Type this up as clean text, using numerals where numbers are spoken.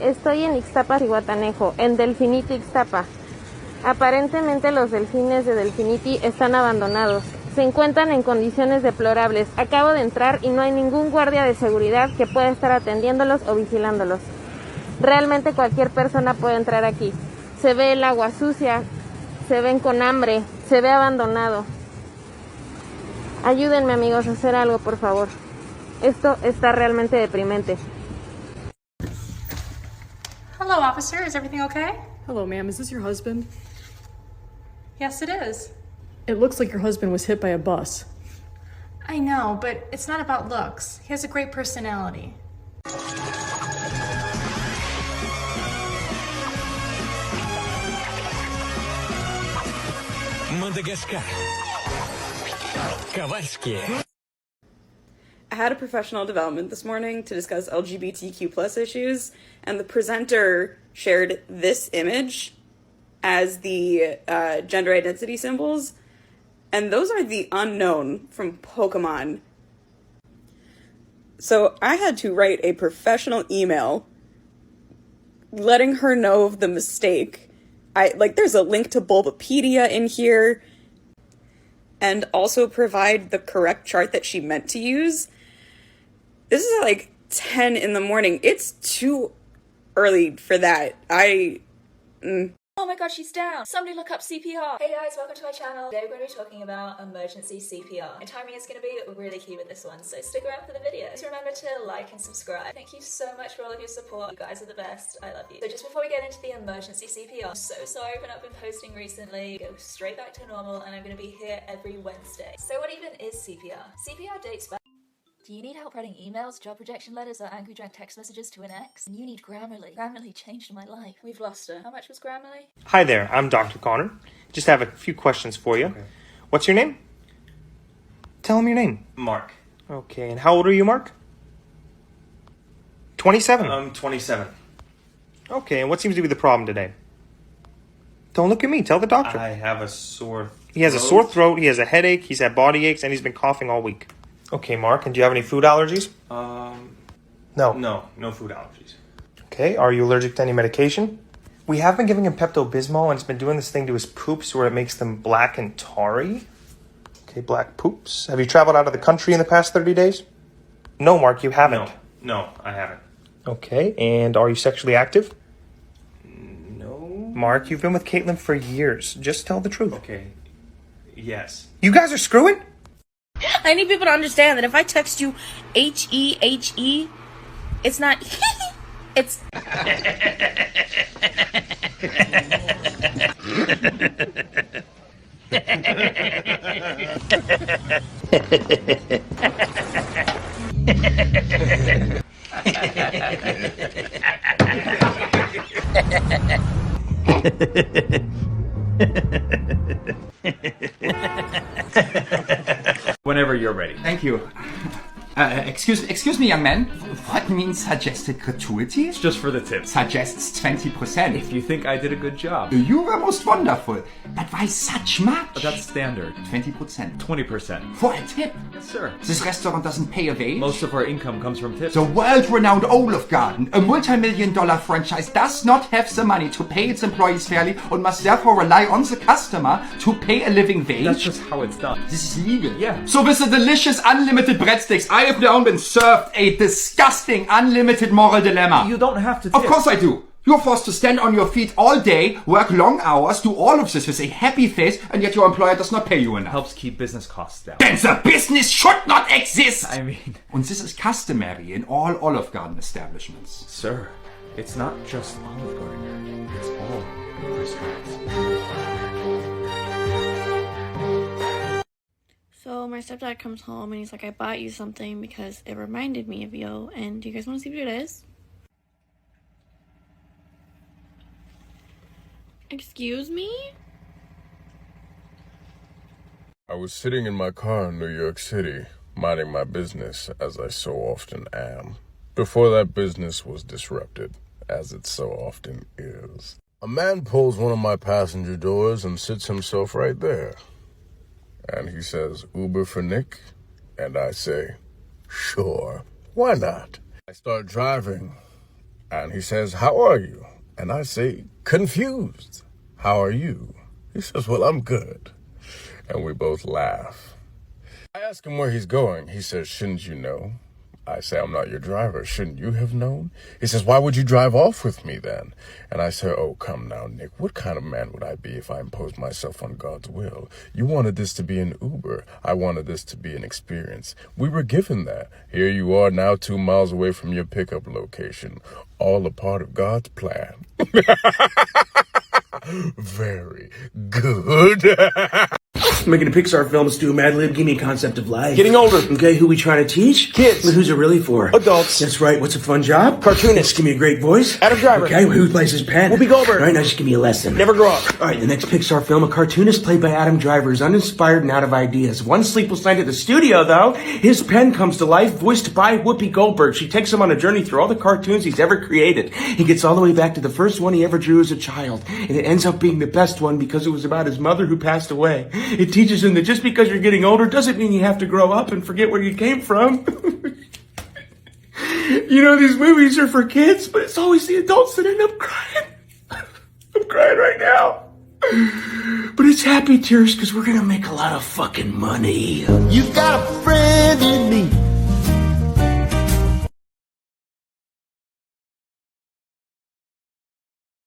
Estoy en Ixtapa, Zihuatanejo, en Delfinity, Ixtapa. Aparentemente los delfines de Delfinity están abandonados. Se encuentran en condiciones deplorables. Acabo de entrar y no hay ningún guardia de seguridad que pueda estar atendiéndolos o vigilándolos. Realmente cualquier persona puede entrar aquí. Se ve el agua sucia, se ven con hambre, se ve abandonado. Ayúdenme, amigos, a hacer algo, por favor. Esto está realmente deprimente. Hello, officer. Is everything okay? Hello, ma'am. Is this your husband? Yes, it is. It looks like your husband was hit by a bus. I know, but it's not about looks. He has a great personality. Madagascar. Kowalski. I had a professional development this morning to discuss LGBTQ plus issues, and the presenter shared this image as the gender identity symbols, and those are the unknown from Pokemon. So I had to write a professional email letting her know of the mistake. There's a link to Bulbapedia in here, and also provide the correct chart that she meant to use. This is at like 10 in the morning. It's too early for that. Oh my god, she's down. Somebody look up CPR. Hey guys, welcome to my channel. Today we're going to be talking about emergency CPR. And timing is going to be really key with this one, so stick around for the video. Just remember to like and subscribe. Thank you so much for all of your support. You guys are the best. I love you. So just before we get into the emergency CPR, I'm so sorry for not been posting recently. Go straight back to normal, and I'm going to be here every Wednesday. So what even is CPR? CPR dates back. Do you need help writing emails, job rejection letters, or angry drunk text messages to an ex? And you need Grammarly. Grammarly changed my life. We've lost her. How much was Grammarly? Hi there, I'm Dr. Connor. Just have a few questions for you. Okay. What's your name? Tell him your name. Mark. Okay, and how old are you, Mark? 27? I'm 27. Okay, and what seems to be the problem today? Don't look at me, tell the doctor. I have a sore throat. He has a sore throat, he has a headache, he's had body aches, and he's been coughing all week. Okay, Mark, and do you have any food allergies? No. No food allergies. Okay, are you allergic to any medication? We have been giving him Pepto-Bismol, and it's been doing this thing to his poops where it makes them black and tarry. Okay, black poops. Have you traveled out of the country in the past 30 days? No, Mark, you haven't. No, I haven't. Okay, and are you sexually active? No. Mark, you've been with Caitlin for years. Just tell the truth. Okay, yes. You guys are screwing? I need people to understand that if I text you H-E-H-E, it's not it's Whenever you're ready. Thank you. Excuse me, young man. What means suggested gratuity? It's just for the tip. Suggests 20%. If you think I did a good job. You were most wonderful. But why such much? That's standard. 20%. 20%. For a tip? Yes, sir. This restaurant doesn't pay a wage? Most of our income comes from tips. The world-renowned Olive Garden, a multi-million-dollar franchise, does not have the money to pay its employees fairly and must therefore rely on the customer to pay a living wage? That's just how it's done. This is legal. Yeah. So with the delicious unlimited breadsticks, I have now been served a disgusting unlimited moral dilemma. You don't have to tip. Of course I do. You're forced to stand on your feet all day, work long hours, do all of this with a happy face, and yet your employer does not pay you enough. Helps keep business costs down. Then the business should not exist! I mean... And this is customary in all Olive Garden establishments. Sir, it's not just Olive Garden. It's all restaurants. So my stepdad comes home and he's like, I bought you something because it reminded me of you. And do you guys want to see what it is? Excuse me? I was sitting in my car in New York City, minding my business, as I so often am, before that business was disrupted, as it so often is. A man pulls one of my passenger doors and sits himself right there. And he says, Uber for Nick? And I say, sure, why not? I start driving, And he says, how are you? And I say, confused. How are you? He says, well, I'm good. And we both laugh. I ask him where he's going. He says, shouldn't you know? I say, I'm not your driver. Shouldn't you have known? He says, why would you drive off with me then? And I say, oh, come now, Nick. What kind of man would I be if I imposed myself on God's will? You wanted this to be an Uber. I wanted this to be an experience. We were given that. Here you are now 2 miles away from your pickup location. All a part of God's plan. Very good. Making a Pixar film, Stu Mad Lib, give me a concept of life. Getting older. Okay, who we trying to teach? Kids. But who's it really for? Adults. That's right, what's a fun job? Cartoonist. Give me a great voice. Adam Driver. Okay, well, who plays his pen? Whoopi Goldberg. All right, now just give me a lesson. Never grow up. All right, the next Pixar film, a cartoonist played by Adam Driver is uninspired and out of ideas. One sleepless night at the studio, though, his pen comes to life, voiced by Whoopi Goldberg. She takes him on a journey through all the cartoons he's ever created. He gets all the way back to the first one he ever drew as a child, and it ends up being the best one because it was about his mother who passed away. It teaches him that just because you're getting older doesn't mean you have to grow up and forget where you came from. You know, these movies are for kids, but it's always the adults that end up crying. I'm crying right now. But it's happy tears because we're gonna make a lot of fucking money. You got a friend in me.